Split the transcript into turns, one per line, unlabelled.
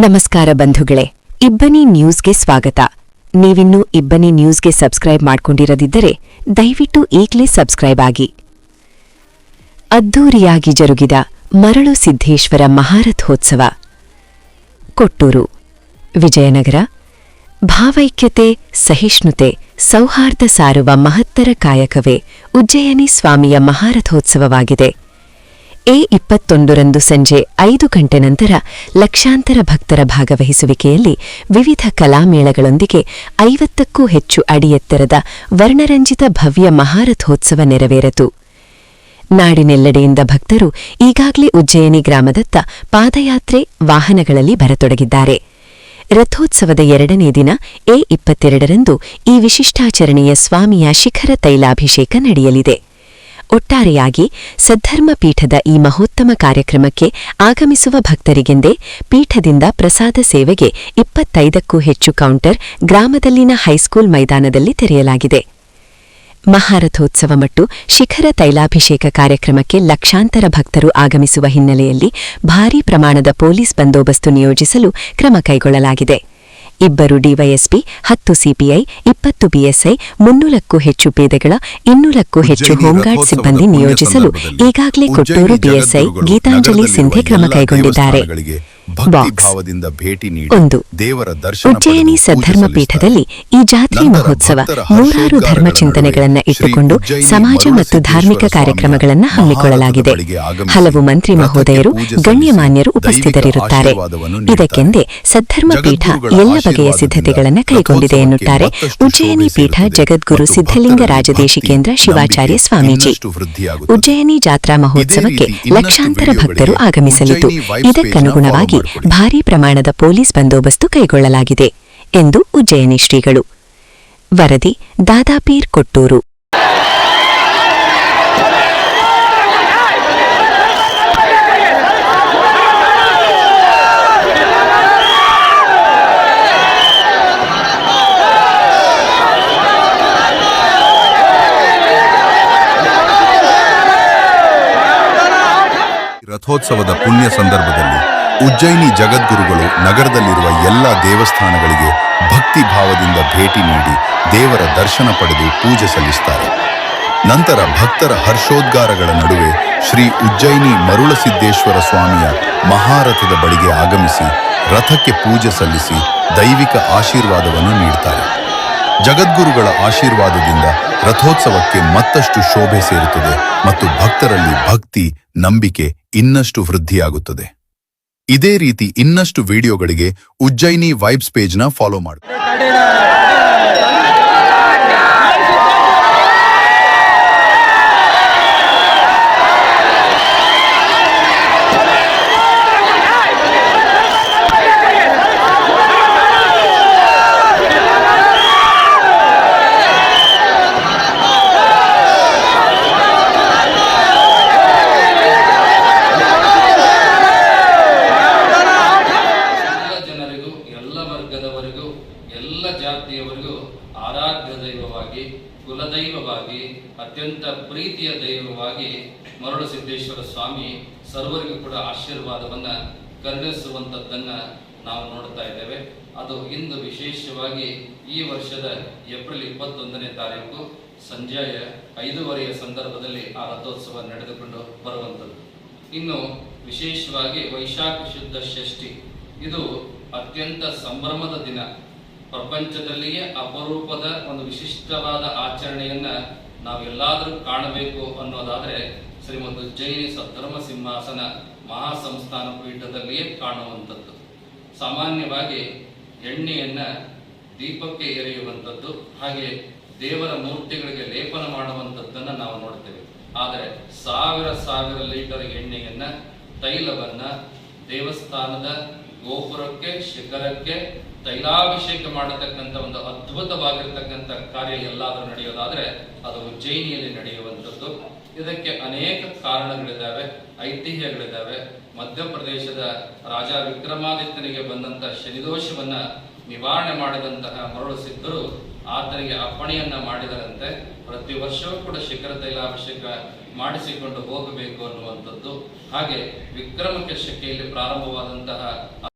ನಮಸ್ಕಾರ ಬಂಧುಗಳೇ, ಇಬ್ಬನಿ ನ್ಯೂಸ್ಗೆ ಸ್ವಾಗತ. ನೀವಿನ್ನೂ ಇಬ್ಬನಿ ನ್ಯೂಸ್ಗೆ ಸಬ್ಸ್ಕ್ರೈಬ್ ಮಾಡ್ಕೊಂಡಿರದಿದ್ದರೆ ದಯವಿಟ್ಟು ಈಗಲೇ ಸಬ್ಸ್ಕ್ರೈಬ್ ಆಗಿ. ಅದ್ದೂರಿಯಾಗಿ ಜರುಗಿದ ಮರಳು ಸಿದ್ದೇಶ್ವರ ಮಹಾರಥೋತ್ಸವ. ಕೊಟ್ಟೂರು, ವಿಜಯನಗರ. ಭಾವೈಕ್ಯತೆ, ಸಹಿಷ್ಣುತೆ, ಸೌಹಾರ್ದ ಸಾರುವ ಮಹತ್ತರ ಕಾಯಕವೇ ಉಜ್ಜಯಿನಿ ಸ್ವಾಮಿಯ ಮಹಾರಥೋತ್ಸವವಾಗಿದೆ. A21ರಂದು ಸಂಜೆ 5 ಗಂಟೆ ನಂತರ ಲಕ್ಷಾಂತರ ಭಕ್ತರ ಭಾಗವಹಿಸುವಿಕೆಯಲ್ಲಿ ವಿವಿಧ ಕಲಾಮೇಳಗಳೊಂದಿಗೆ 50ಕ್ಕೂ ಹೆಚ್ಚು ಅಡಿ ಎತ್ತರದ ವರ್ಣರಂಜಿತ ಭವ್ಯ ಮಹಾರಥೋತ್ಸವ ನೆರವೇರಿತು. ನಾಡಿನೆಲ್ಲೆಡೆಯಿಂದ ಭಕ್ತರು ಈಗಾಗಲೇ ಉಜ್ಜಯಿನಿ ಗ್ರಾಮದತ್ತ ಪಾದಯಾತ್ರೆ, ವಾಹನಗಳಲ್ಲಿ ಬರತೊಡಗಿದ್ದಾರೆ. ರಥೋತ್ಸವದ 2ನೇ ದಿನ A22ರಂದು ಈ ವಿಶಿಷ್ಟಾಚರಣೆಯ ಸ್ವಾಮಿಯ ಶಿಖರ ತೈಲಾಭಿಷೇಕ ನಡೆಯಲಿದೆ. ಒಟ್ಟಾರೆಯಾಗಿ ಸದ್ಧರ್ಮ ಪೀಠದ ಈ ಮಹೋತ್ತಮ ಕಾರ್ಯಕ್ರಮಕ್ಕೆ ಆಗಮಿಸುವ ಭಕ್ತರಿಗೆಂದೇ ಪೀಠದಿಂದ ಪ್ರಸಾದ ಸೇವೆಗೆ 25ಕ್ಕೂ ಹೆಚ್ಚು ಕೌಂಟರ್ ಗ್ರಾಮದಲ್ಲಿನ ಹೈಸ್ಕೂಲ್ ಮೈದಾನದಲ್ಲಿ ತೆರೆಯಲಾಗಿದೆ. ಮಹಾರಥೋತ್ಸವ ಮತ್ತು ಶಿಖರ ತೈಲಾಭಿಷೇಕ ಕಾರ್ಯಕ್ರಮಕ್ಕೆ ಲಕ್ಷಾಂತರ ಭಕ್ತರು ಆಗಮಿಸುವ ಹಿನ್ನೆಲೆಯಲ್ಲಿ ಭಾರೀ ಪ್ರಮಾಣದ ಪೊಲೀಸ್ ಬಂದೋಬಸ್ತು ನಿಯೋಜಿಸಲು ಕ್ರಮ ಕೈಗೊಳ್ಳಲಾಗಿದೆ. 2 ಡಿವೈಎಸ್ಪಿ, 10 ಸಿಪಿಐ, 20 ಬಿಎಸ್ಐ, 300ಕ್ಕೂ ಹೆಚ್ಚು ಪೇದೆಗಳ, 200ಕ್ಕೂ ಹೆಚ್ಚು ಹೋಂಗಾರ್ಡ್ ಸಿಬ್ಬಂದಿ ನಿಯೋಜಿಸಲು ಈಗಾಗಲೇ ಕೊಟ್ಟೂರು ಪಿಎಸ್ಐ ಗೀತಾಂಜಲಿ ಸಿಂಧೆ ಕ್ರಮ ಕೈಗೊಂಡಿದ್ದಾರೆ. ಉಜ್ಜಯಿನಿ ಸದ್ಧರ್ಮ ಪೀಠದಲ್ಲಿ ಈ ಜಾತ್ರೆ ಮಹೋತ್ಸವ 100 ಧರ್ಮ ಚಿಂತನೆಗಳನ್ನು ಇಟ್ಟುಕೊಂಡು ಸಮಾಜ ಮತ್ತು ಧಾರ್ಮಿಕ ಕಾರ್ಯಕ್ರಮಗಳನ್ನು ಹಮ್ಮಿಕೊಳ್ಳಲಾಗಿದೆ. ಹಲವು ಮಂತ್ರಿ ಮಹೋದಯರು, ಗಣ್ಯಮಾನ್ಯರು ಉಪಸ್ಥಿತರಿರುತ್ತಾರೆ. ಇದಕ್ಕೆಂದೇ ಸದ್ಧರ್ಮ ಪೀಠ ಎಲ್ಲ ಬಗೆಯ ಸಿದ್ಧತೆಗಳನ್ನು ಕೈಗೊಂಡಿದೆ ಎನ್ನುತ್ತಾರೆ ಉಜ್ಜಯಿನಿ ಪೀಠ ಜಗದ್ಗುರು ಸಿದ್ಧಲಿಂಗ ರಾಜದೇಶಿಕೇಂದ್ರ ಶಿವಾಚಾರ್ಯ ಸ್ವಾಮೀಜಿ. ಉಜ್ಜಯಿನಿ ಜಾತ್ರಾ ಮಹೋತ್ಸವಕ್ಕೆ ಲಕ್ಷಾಂತರ ಭಕ್ತರು ಆಗಮಿಸಲಿದ್ದು, ಇದಕ್ಕನುಗುಣವಾಗಿ ಭಾರೀ ಪ್ರಮಾಣದ ಪೊಲೀಸ್ ಬಂದೋಬಸ್ತು ಕೈಗೊಳ್ಳಲಾಗಿದೆ ಎಂದು ಉಜ್ಜಯಿನಿ ಶ್ರೀಗಳು. ವರದಿ ದಾದಾಪೀರ್, ಕೊಟ್ಟೂರು.
ರಥೋತ್ಸವದ ಪುಣ್ಯ ಸಂದರ್ಭದಲ್ಲಿ ಉಜ್ಜಯಿನಿ ಜಗದ್ಗುರುಗಳು ನಗರದಲ್ಲಿರುವ ಎಲ್ಲ ದೇವಸ್ಥಾನಗಳಿಗೆ ಭಕ್ತಿ ಭಾವದಿಂದ ಭೇಟಿ ನೀಡಿ ದೇವರ ದರ್ಶನ ಪಡೆದು ಪೂಜೆ ಸಲ್ಲಿಸುತ್ತಾರೆ. ನಂತರ ಭಕ್ತರ ಹರ್ಷೋದ್ಗಾರಗಳ ನಡುವೆ ಶ್ರೀ ಉಜ್ಜಯಿನಿ ಮರುಳಸಿದ್ದೇಶ್ವರ ಸ್ವಾಮಿಯ ಮಹಾರಥದ ಬಳಿಗೆ ಆಗಮಿಸಿ ರಥಕ್ಕೆ ಪೂಜೆ ಸಲ್ಲಿಸಿ ದೈವಿಕ ಆಶೀರ್ವಾದವನ್ನು ನೀಡುತ್ತಾರೆ. ಜಗದ್ಗುರುಗಳ ಆಶೀರ್ವಾದದಿಂದ ರಥೋತ್ಸವಕ್ಕೆ ಮತ್ತಷ್ಟು ಶೋಭೆ ಸೇರುತ್ತದೆ ಮತ್ತು ಭಕ್ತರಲ್ಲಿ ಭಕ್ತಿ, ನಂಬಿಕೆ ಇನ್ನಷ್ಟು ವೃದ್ಧಿಯಾಗುತ್ತದೆ. ಇದೇ ರೀತಿ ಇನ್ನಷ್ಟು ವಿಡಿಯೋಗಳಿಗೆ ಉಜ್ಜಯಿನಿ ವೈಬ್ಸ್ ಪೇಜ್ನ ಫಾಲೋ ಮಾಡಿ.
ಎಲ್ಲ ಜಾತಿಯವರಿಗೂ ಆರಾಧ್ಯ ದೈವವಾಗಿ, ಕುಲದೈವವಾಗಿ, ಅತ್ಯಂತ ಪ್ರೀತಿಯ ದೈವವಾಗಿ ಮರಳು ಸಿದ್ದೇಶ್ವರ ಸ್ವಾಮಿ ಸರ್ವರಿಗೂ ಕೂಡ ಆಶೀರ್ವಾದವನ್ನ ಕರುಣಿಸುವಂಥದ್ದನ್ನ ನಾವು ನೋಡ್ತಾ ಇದ್ದೇವೆ. ಅದು ಇಂದು ವಿಶೇಷವಾಗಿ ಈ ವರ್ಷದ ಏಪ್ರಿಲ್ 21ನೇ ತಾರೀಕು ಸಂಜೆ 5:30 ಸಂದರ್ಭದಲ್ಲಿ ಆ ರಥೋತ್ಸವ ನಡೆದುಕೊಂಡು ಬರುವಂಥದ್ದು. ಇನ್ನು ವಿಶೇಷವಾಗಿ ವೈಶಾಖ ಶುದ್ಧ ಷಷ್ಠಿ, ಇದು ಅತ್ಯಂತ ಸಂಭ್ರಮದ ದಿನ. ಪ್ರಪಂಚದಲ್ಲಿಯೇ ಅಪರೂಪದ ಒಂದು ವಿಶಿಷ್ಟವಾದ ಆಚರಣೆಯನ್ನ ನಾವೆಲ್ಲಾದರೂ ಕಾಣಬೇಕು ಅನ್ನೋದಾದ್ರೆ ಶ್ರೀಮದ್ ಉಜ್ಜಯಿನಿ ಸದ್ಧರ್ಮ ಸಿಂಹಾಸನ ಮಹಾಸಂಸ್ಥಾನ ಪೀಠದಲ್ಲಿಯೇ ಕಾಣುವಂಥದ್ದು. ಸಾಮಾನ್ಯವಾಗಿ ಎಣ್ಣೆಯನ್ನ ದೀಪಕ್ಕೆ ಎರೆಯುವಂಥದ್ದು, ಹಾಗೆ ದೇವರ ಮೂರ್ತಿಗಳಿಗೆ ಲೇಪನ ಮಾಡುವಂಥದ್ದನ್ನ ನಾವು ನೋಡ್ತೇವೆ. ಆದರೆ ಸಾವಿರ ಲೀಟರ್ ಎಣ್ಣೆಯನ್ನ, ತೈಲವನ್ನ ದೇವಸ್ಥಾನದ ಗೋಪುರಕ್ಕೆ, ಶಿಖರಕ್ಕೆ ತೈಲಾಭಿಷೇಕ ಮಾಡತಕ್ಕಂಥ ಒಂದು ಅದ್ಭುತವಾಗಿರ್ತಕ್ಕಂಥ ಕಾರ್ಯ ಎಲ್ಲಾದರೂ ನಡೆಯೋದಾದ್ರೆ ಅದು ಉಜ್ಜಯಿನಿಯಲ್ಲಿ ನಡೆಯುವಂಥದ್ದು. ಇದಕ್ಕೆ ಅನೇಕ ಕಾರಣಗಳಿದ್ದಾವೆ, ಐತಿಹ್ಯಗಳಿದ್ದಾವೆ. ಮಧ್ಯಪ್ರದೇಶದ ರಾಜ ವಿಕ್ರಮಾದಿತ್ಯನಿಗೆ ಬಂದಂತಹ ಶನಿದೋಷವನ್ನ ನಿವಾರಣೆ ಮಾಡಿದಂತಹ ಮರಳು ಸಿದ್ಧರು ಆತನಿಗೆ ಅಪ್ಪಣೆಯನ್ನ ಮಾಡಿದರಂತೆ ಪ್ರತಿ ವರ್ಷವೂ ಕೂಡ ಶಿಖರ ತೈಲಾಭಿಷೇಕ ಮಾಡಿಸಿಕೊಂಡು ಹೋಗಬೇಕು ಅನ್ನುವಂಥದ್ದು. ಹಾಗೆ ವಿಕ್ರಮ ಶಕೆಯಲ್ಲಿ ಪ್ರಾರಂಭವಾದಂತಹ